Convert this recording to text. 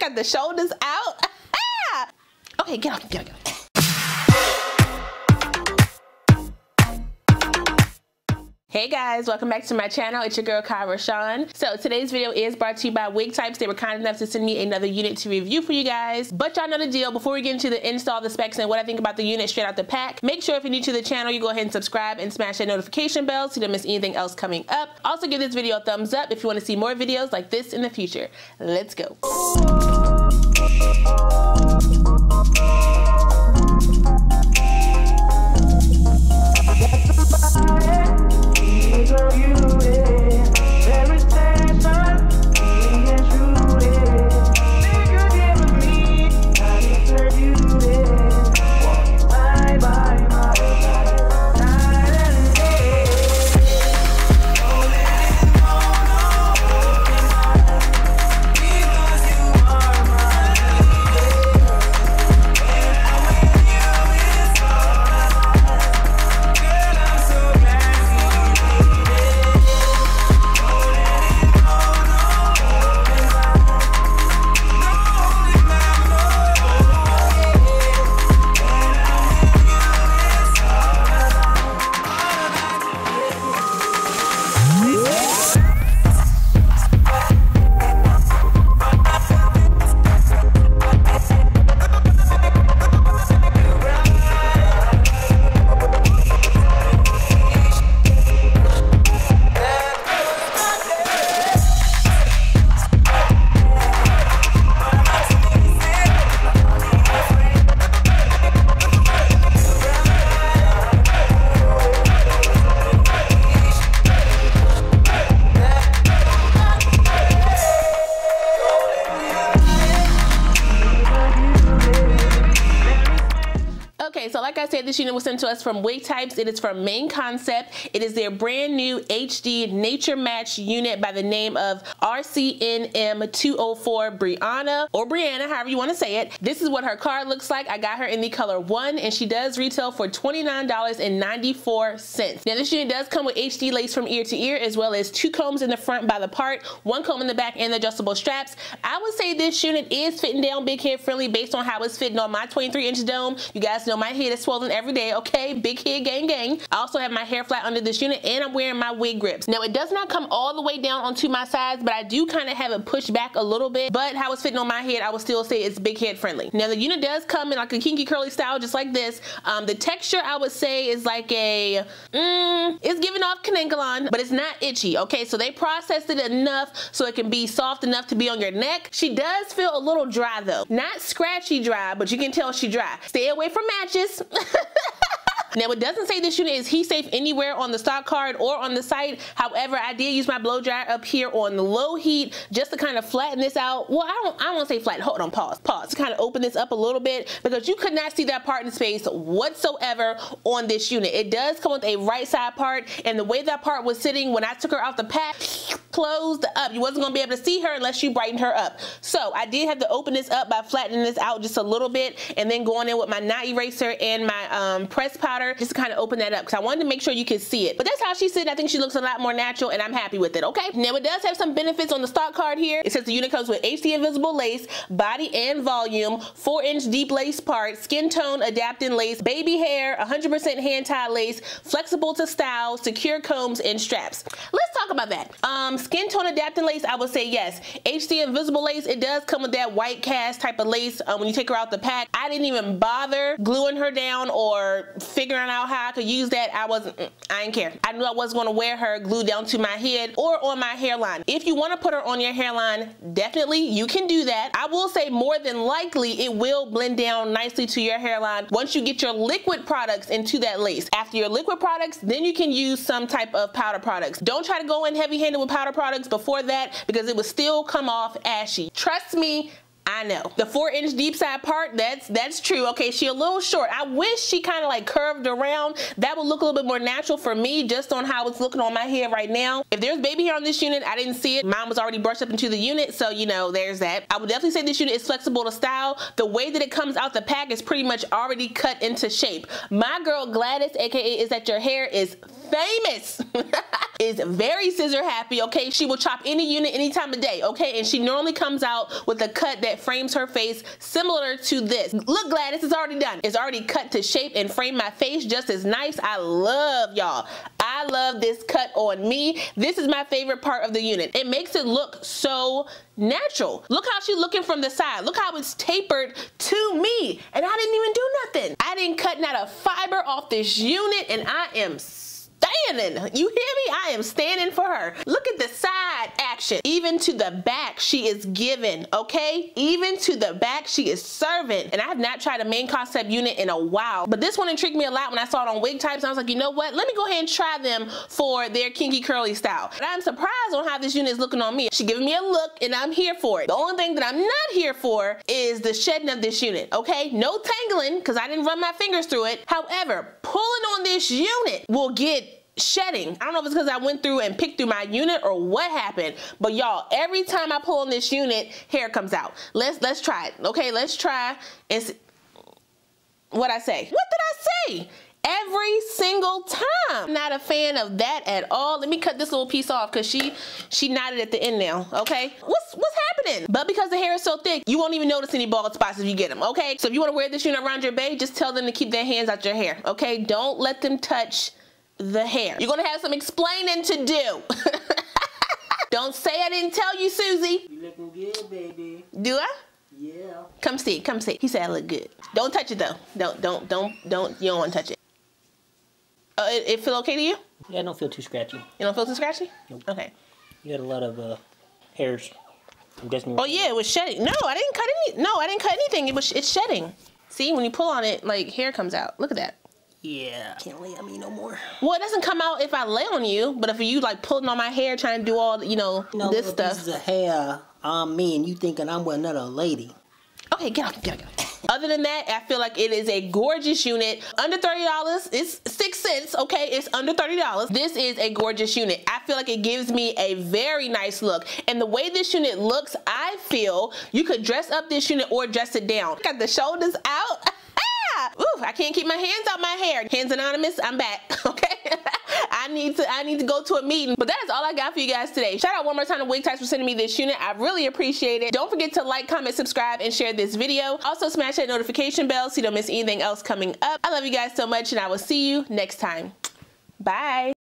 Got the shoulders out. Okay, get off, get off. Hey guys, welcome back to my channel. It's your girl Kierashonllc. So today's video is brought to you by Wigtypes. They were kind enough to send me another unit to review for you guys. But y'all know the deal. Before we get into the install, the specs, and what I think about the unit straight out the pack, make sure if you're new to the channel, you go ahead and subscribe and smash that notification bell so you don't miss anything else coming up. Also give this video a thumbs up if you want to see more videos like this in the future. Let's go. So like I said, this unit was sent to us from Wigtypes. It is from Main Concept. It is their brand new HD Nature Match unit by the name of RCNM204 Brianna, or Brianna, however you want to say it. This is what her card looks like. I got her in the color 1, and she does retail for $29.94. Now this unit does come with HD lace from ear to ear, as well as 2 combs in the front by the part, 1 comb in the back, and the adjustable straps. I would say this unit is fitting down big head friendly based on how it's fitting on my 23-inch dome. You guys know my head is swollen every day, okay? Big head gang gang. I also have my hair flat under this unit, and I'm wearing my wig grips. Now it does not come all the way down onto my sides, but I do kind of have it pushed back a little bit, but how it's fitting on my head, I would still say it's big head friendly. Now the unit does come in like a kinky curly style, just like this. The texture I would say is like a, it's giving off canengalon, but it's not itchy, okay? So they processed it enough so it can be soft enough to be on your neck. She does feel a little dry though. Not scratchy dry, but you can tell she dry. Stay away from matches. Now it doesn't say this unit is heat safe anywhere on the stock card or on the site. However, I did use my blow dryer up here on the low heat just to kind of flatten this out. Well, I don't want to say flatten. Hold on, pause. To kind of open this up a little bit, because you could not see that part in space whatsoever on this unit. It does come with a right side part, and the way that part was sitting when I took her out the pack, closed up. You wasn't going to be able to see her unless you brightened her up. So I did have to open this up by flattening this out just a little bit, and then going in with my knot eraser and my press powder just to kind of open that up, because I wanted to make sure you could see it. But that's how she's sitting. I think she looks a lot more natural, and I'm happy with it, okay? Now it does have some benefits on the stock card here. It says the unit comes with HD invisible lace, body and volume, 4-inch deep lace part, skin tone adapting lace, baby hair, 100% hand tie lace, flexible to style, secure combs and straps. Let's talk about that. Skin tone adapting lace, I would say yes. HD invisible lace, it does come with that white cast type of lace when you take her out the pack. I didn't even bother gluing her down or figuring out how I could use that. I didn't care. I knew I wasn't going to wear her glued down to my head or on my hairline. If you want to put her on your hairline, definitely you can do that. I will say more than likely it will blend down nicely to your hairline once you get your liquid products into that lace. After your liquid products, then you can use some type of powder products. Don't try to go in heavy-handed with powder products before that, because it will still come off ashy. Trust me, I know. The 4-inch deep side part, that's true. Okay, she a little short. I wish she kind of like curved around. That would look a little bit more natural for me, just on how it's looking on my head right now. If there's baby hair on this unit, I didn't see it. Mine was already brushed up into the unit, so you know, there's that. I would definitely say this unit is flexible to style. The way that it comes out the pack is pretty much already cut into shape. My girl Gladys, aka Is That Your Hair, is famous. Is very scissor happy, okay? She will chop any unit any time of day, okay? And she normally comes out with a cut that that frames her face similar to this. Look, Gladys, it's already done. It's already cut to shape and frame my face just as nice. I love, y'all. I love this cut on me. This is my favorite part of the unit. It makes it look so natural. Look how she's looking from the side. Look how it's tapered to me. And I didn't even do nothing. I didn't cut not a fiber off this unit, and I am standing. You hear me? I am standing for her. Look at the side action. Even to the back, she is giving, okay? Even to the back, she is serving. And I have not tried a main concept unit in a while, but this one intrigued me a lot when I saw it on Wigtypes. I was like, you know what? Let me go ahead and try them for their kinky curly style. And I'm surprised on how this unit is looking on me. She's giving me a look, and I'm here for it. The only thing that I'm not here for is the shedding of this unit, okay? No tangling, because I didn't run my fingers through it. However, pulling on this unit will get shedding. I don't know if it's because I went through and picked through my unit or what happened, but y'all, every time I pull on this unit, hair comes out. Let's try it, okay? Let's try and see. What'd I say? What did I say? Every single time. I'm not a fan of that at all. Let me cut this little piece off because she knotted at the end now, okay? What's happening? But because the hair is so thick, you won't even notice any bald spots if you get them, okay? So if you want to wear this unit around your bae, just tell them to keep their hands out your hair, okay? Don't let them touch the hair. You're gonna have some explaining to do. Don't say I didn't tell you, Susie. You looking good, baby. Do I? Yeah. Come see, come see. He said I look good. Don't touch it though. Don't, you don't want to touch it. It feel okay to you? Yeah, I don't feel too scratchy. You don't feel too scratchy? Nope. Okay. You had a lot of hairs. I'm guessing. Oh yeah, it was shedding. No, I didn't cut any. No, I didn't cut anything. It's shedding. See, when you pull on it, like hair comes out. Look at that. Yeah, can't lay on me no more. Well, it doesn't come out if I lay on you, but if you like pulling on my hair, trying to do all, you know this stuff. Pieces of hair on me, and you thinking I'm with another lady. Okay, get off. Other than that, I feel like it is a gorgeous unit. Under $30, it's 6 cents, okay? It's under $30. This is a gorgeous unit. I feel like it gives me a very nice look. And the way this unit looks, I feel you could dress up this unit or dress it down. Got the shoulders out. Ooh, I can't keep my hands out my hair. Hands Anonymous, I'm back, okay? I need to go to a meeting. But that is all I got for you guys today. Shout out one more time to Wigtypes for sending me this unit. I really appreciate it. Don't forget to like, comment, subscribe, and share this video. Also smash that notification bell so you don't miss anything else coming up. I love you guys so much, and I will see you next time. Bye.